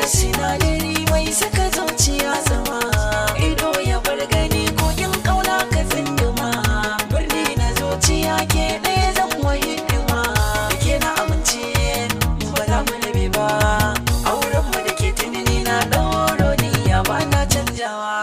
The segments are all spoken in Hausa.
sinadari mai saka zuciya zama ido ya bar gani koyin kauna ka tsinduma birni na zuciya ke ɗaya zan wa hidima da ke na amince ba za mu rabe ba auren mu da ke tunani na ɗauro niyya ba na canjawa.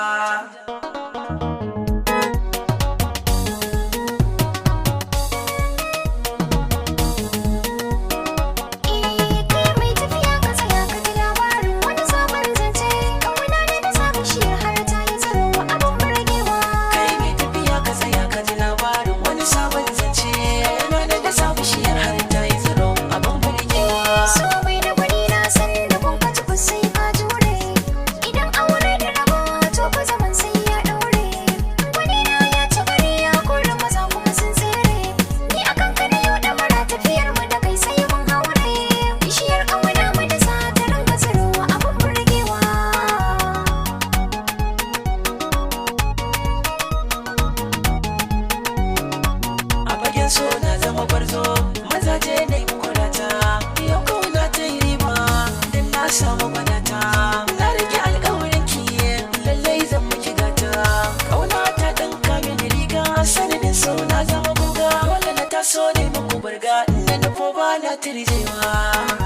So na zama gwarzo mazaje na yi kurata yau kauna ta yi riba don na samu gwanata na rike alkawarin ki lallai zan miki gata kauna ta ɗan kame da riga sanadin so na zama guga dole na taso ne muku burga inda nufo ba na tirjewa.